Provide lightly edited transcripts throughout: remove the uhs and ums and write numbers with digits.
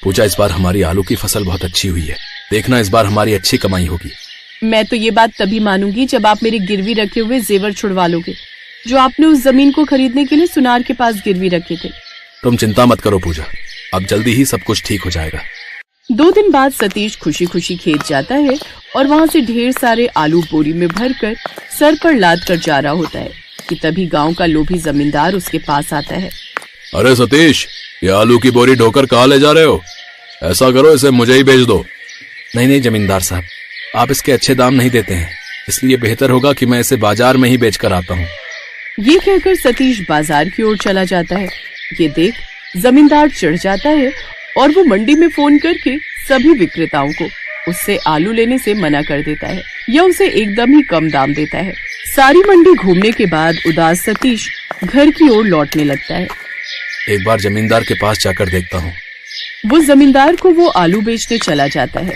पूजा, इस बार हमारी आलू की फसल बहुत अच्छी हुई है। देखना, इस बार हमारी अच्छी कमाई होगी। मैं तो ये बात तभी मानूंगी जब आप मेरे गिरवी रखे हुए जेवर छुड़वा लोगे, जो आपने उस जमीन को खरीदने के लिए सुनार के पास गिरवी रखे थे। तुम चिंता मत करो पूजा, अब जल्दी ही सब कुछ ठीक हो जाएगा। 2 दिन बाद सतीश खुशी खुशी खेत जाता है और वहाँ से ढेर सारे आलू बोरी में भरकर सर पर लाद कर जा रहा होता है कि तभी गांव का लोभी जमींदार उसके पास आता है। अरे सतीश, ये आलू की बोरी ढोकर कहाँ ले जा रहे हो? ऐसा करो, इसे मुझे ही बेच दो। नहीं जमींदार साहब, आप इसके अच्छे दाम नहीं देते हैं, इसलिए बेहतर होगा कि मैं इसे बाजार में ही बेचकर आता हूँ। ये कहकर सतीश बाजार की ओर चला जाता है। ये देख जमींदार चिढ़ जाता है और वो मंडी में फोन करके सभी विक्रेताओं को उससे आलू लेने से मना कर देता है या उसे एकदम ही कम दाम देता है। सारी मंडी घूमने के बाद उदास सतीश घर की ओर लौटने लगता है। एक बार जमींदार के पास जाकर देखता हूँ। वो जमींदार को वो आलू बेचने चला जाता है।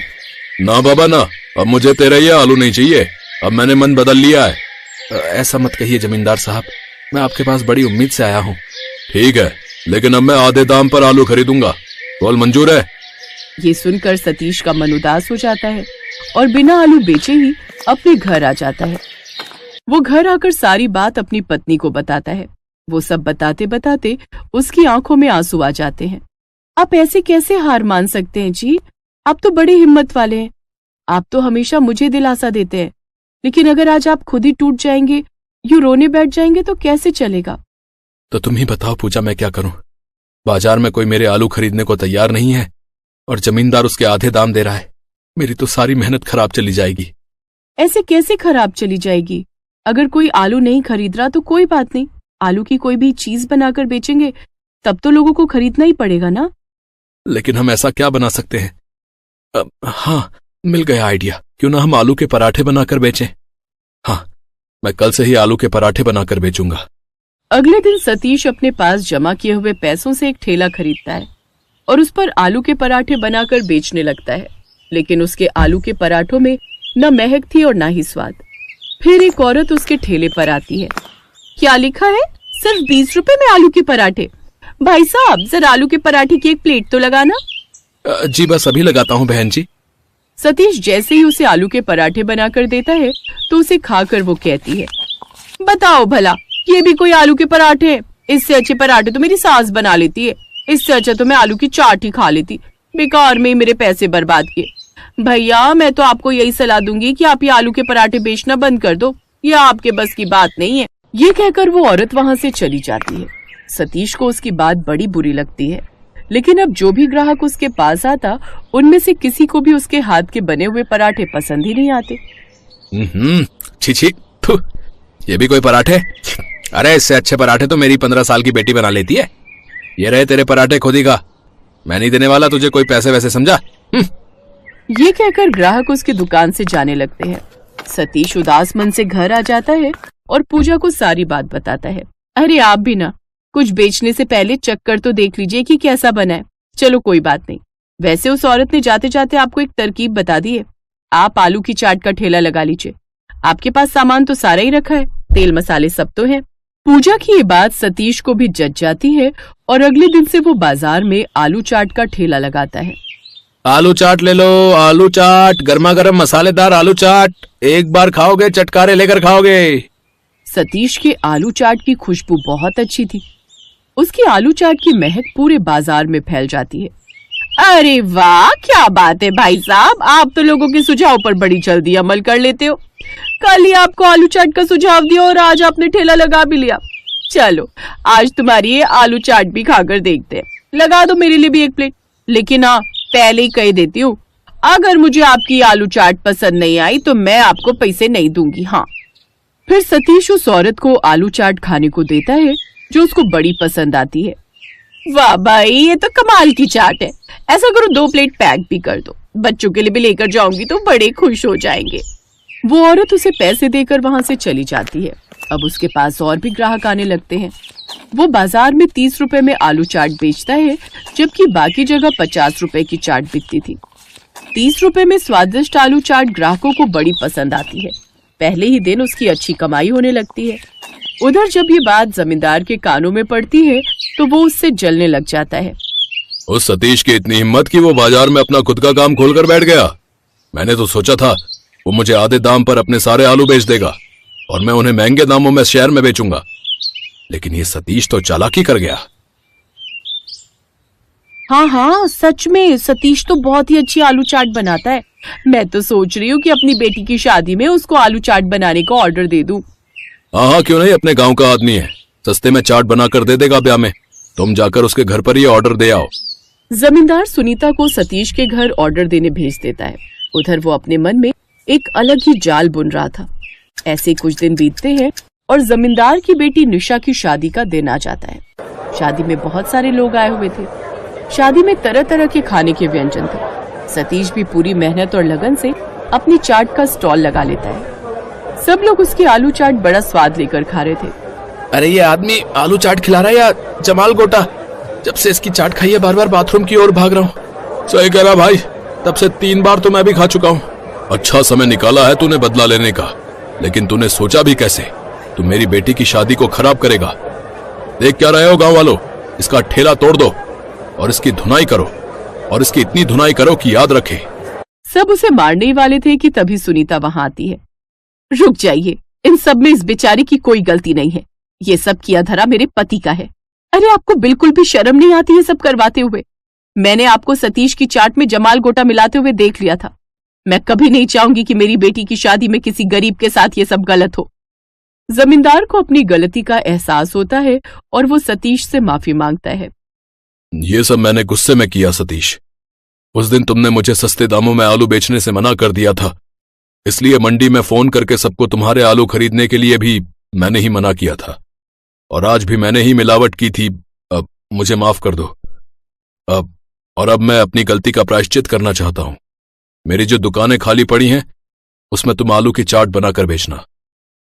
ना बाबा ना, अब मुझे तेरा ये आलू नहीं चाहिए, अब मैंने मन बदल लिया है। ऐसा मत कहिए जमींदार साहब, मैं आपके पास बड़ी उम्मीद से आया हूँ। ठीक है, लेकिन अब मैं आधे दाम पर आलू खरीदूंगा, बोल मंजूर है? ये सुनकर सतीश का मन उदास हो जाता है और बिना आलू बेचे ही अपने घर आ जाता है। वो घर आकर सारी बात अपनी पत्नी को बताता है। वो सब बताते बताते उसकी आंखों में आंसू आ जाते हैं। आप ऐसे कैसे हार मान सकते हैं जी? आप तो बड़े हिम्मत वाले हैं। आप तो हमेशा मुझे दिलासा देते हैं, लेकिन अगर आज आप खुद ही टूट जाएंगे, यूं रोने बैठ जाएंगे तो कैसे चलेगा? तो तुम ही बताओ पूजा, मैं क्या करूं? बाजार में कोई मेरे आलू खरीदने को तैयार नहीं है और जमींदार उसके आधे दाम दे रहा है। मेरी तो सारी मेहनत खराब चली जाएगी। ऐसे कैसे खराब चली जाएगी? अगर कोई आलू नहीं खरीद रहा तो कोई बात नहीं, आलू की कोई भी चीज बनाकर बेचेंगे, तब तो लोगों को खरीदना ही पड़ेगा ना। लेकिन हम ऐसा क्या बना सकते हैं? हाँ, मिल गया आइडिया। क्यों ना हम आलू के पराठे बनाकर बेचें? हाँ, मैं कल से ही आलू के पराठे बनाकर बेचूंगा। अगले दिन सतीश अपने पास जमा किए हुए पैसों से एक ठेला खरीदता है और उस पर आलू के पराठे बनाकर बेचने लगता है। लेकिन उसके आलू के पराठों में न महक थी और न ही स्वाद। फिर एक औरत उसके ठेले पर आती है। क्या लिखा है? सिर्फ 20 रुपए में आलू के पराठे। भाई साहब, जरा आलू के पराठे की एक प्लेट तो लगाना। जी बस अभी लगाता हूँ बहन जी। सतीश जैसे ही उसे आलू के पराठे बनाकर देता है तो उसे खाकर वो कहती है, बताओ भला, ये भी कोई आलू के पराठे हैं? इससे अच्छे पराठे तो मेरी सास बना लेती है। इससे अच्छा तो मैं आलू की चाट ही खा लेती। बेकार में मेरे पैसे बर्बाद किए। भैया, मैं तो आपको यही सलाह दूंगी कि आप ये आलू के पराठे बेचना बंद कर दो, ये आपके बस की बात नहीं है। ये कहकर वो औरत वहाँ से चली जाती है। सतीश को उसकी बात बड़ी बुरी लगती है, लेकिन अब जो भी ग्राहक उसके पास आता, उनमें से किसी को भी उसके हाथ के बने हुए पराठे पसंद ही नहीं आते। छी छी, ये भी कोई पराठे? अरे इससे अच्छे पराठे तो मेरी 15 साल की बेटी बना लेती है। ये रहे तेरे पराठे, खुद ही खा, मैं नहीं देने वाला तुझे कोई पैसे वैसे, समझा? ये कहकर ग्राहक उसकी दुकान से जाने लगते हैं। सतीश उदास मन से घर आ जाता है और पूजा को सारी बात बताता है। अरे आप भी ना, कुछ बेचने से पहले चक्कर तो देख लीजिए कि कैसा बना है। चलो कोई बात नहीं। वैसे उस औरत ने जाते जाते आपको एक तरकीब बता दी है। आप आलू की चाट का ठेला लगा लीजिए। आपके पास सामान तो सारा ही रखा है, तेल मसाले सब तो है। पूजा की ये बात सतीश को भी जच जाती है और अगले दिन से वो बाजार में आलू चाट का ठेला लगाता है। आलू चाट ले लो, आलू चाट, गर्मा गर्म मसालेदार आलू चाट, एक बार खाओगे चटकारे लेकर खाओगे। सतीश के आलू चाट की खुशबू बहुत अच्छी थी। उसकी आलू चाट की महक पूरे बाजार में फैल जाती है। अरे वाह, क्या बात है भाई साहब, आप तो लोगों के सुझाव पर बड़ी जल्दी अमल कर लेते हो। कल ही आपको आलू चाट का सुझाव दिया और आज आपने ठेला लगा भी लिया। चलो आज तुम्हारी ये आलू चाट भी खाकर देखते हैं। लगा दो मेरे लिए भी एक प्लेट। लेकिन हाँ, पहले ही कह देती हूँ, अगर मुझे आपकी आलू चाट पसंद नहीं आई तो मैं आपको पैसे नहीं दूंगी। हाँ। फिर सतीश उस औरत को आलू चाट खाने को देता है जो उसको बड़ी पसंद आती है। वाह भाई, ये तो कमाल की चाट है। ऐसा करो 2 प्लेट पैक भी कर दो, बच्चों के लिए भी लेकर जाऊंगी तो बड़े खुश हो जाएंगे। वो औरत उसे पैसे देकर वहां से चली जाती है। अब उसके पास और भी ग्राहक आने लगते हैं। वो बाजार में 30 रुपए में आलू चाट बेचता है, जबकि बाकी जगह 50 रुपए की चाट बिकती थी। 30 रुपए में स्वादिष्ट आलू चाट ग्राहकों को बड़ी पसंद आती है। पहले ही दिन उसकी अच्छी कमाई होने लगती है। उधर जब ये बात जमींदार के कानों में पड़ती है तो वो उससे जलने लग जाता है। उस सतीश की इतनी हिम्मत कि वो बाजार में अपना खुद का काम खोलकर बैठ गया। मैंने तो सोचा था वो मुझे आधे दाम पर अपने सारे आलू बेच देगा और मैं उन्हें महंगे दामों में शहर में बेचूंगा, लेकिन ये सतीश तो चालाकी कर गया। हाँ हाँ, सच में सतीश तो बहुत ही अच्छी आलू चाट बनाता है। मैं तो सोच रही हूँ कि अपनी बेटी की शादी में उसको आलू चाट बनाने का ऑर्डर दे दूं। हाँ हाँ, क्यों नहीं, अपने गांव का आदमी है, सस्ते में चाट बनाकर दे देगा ब्याह में। तुम जाकर उसके घर पर ही ऑर्डर दे आओ। जमींदार सुनीता को सतीश के घर ऑर्डर देने भेज देता है। उधर वो अपने मन में एक अलग ही जाल बुन रहा था। ऐसे कुछ दिन बीतते हैं और जमींदार की बेटी निशा की शादी का दिन आ जाता है। शादी में बहुत सारे लोग आए हुए थे। शादी में तरह तरह के खाने के व्यंजन थे। सतीश भी पूरी मेहनत और लगन से अपनी चाट का स्टॉल लगा लेता है। सब लोग उसकी आलू चाट बड़ा स्वाद लेकर खा रहे थे। अरे ये आदमी आलू चाट खिला रहा है या जमाल गोटा? जब से इसकी चाट खाई है बार बार बाथरूम की ओर भाग रहा हूँ। सही कह रहा भाई, तब से 3 बार तो मैं भी खा चुका हूँ। अच्छा समय निकाला है तूने बदला लेने का, लेकिन तूने सोचा भी कैसे? तू मेरी बेटी की शादी को खराब करेगा। देख क्या रहे हो गांव वालों, इसका ठेला तोड़ दो और इसकी धुनाई करो, और इसकी इतनी धुनाई करो कि याद रखे। सब उसे मारने ही वाले थे कि तभी सुनीता वहां आती है। रुक जाइए, इन सब में इस बेचारी की कोई गलती नहीं है। ये सब किया धरा मेरे पति का है। अरे आपको बिल्कुल भी शर्म नहीं आती है सब करवाते हुए? मैंने आपको सतीश की चाट में जमाल गोटा मिलाते हुए देख लिया था। मैं कभी नहीं चाहूंगी कि मेरी बेटी की शादी में किसी गरीब के साथ ये सब गलत हो। जमींदार को अपनी गलती का एहसास होता है और वो सतीश से माफी मांगता है। ये सब मैंने गुस्से में किया सतीश। उस दिन तुमने मुझे सस्ते दामों में आलू बेचने से मना कर दिया था, इसलिए मंडी में फोन करके सबको तुम्हारे आलू खरीदने के लिए भी मैंने ही मना किया था, और आज भी मैंने ही मिलावट की थी। अब मुझे माफ कर दो। अब मैं अपनी गलती का प्रायश्चित करना चाहता हूं। मेरी जो दुकानें खाली पड़ी हैं उसमें तुम आलू की चाट बनाकर बेचना।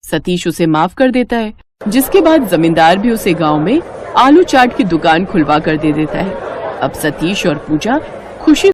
सतीश उसे माफ कर देता है, जिसके बाद जमींदार भी उसे गांव में आलू चाट की दुकान खुलवा कर दे देता है। अब सतीश और पूजा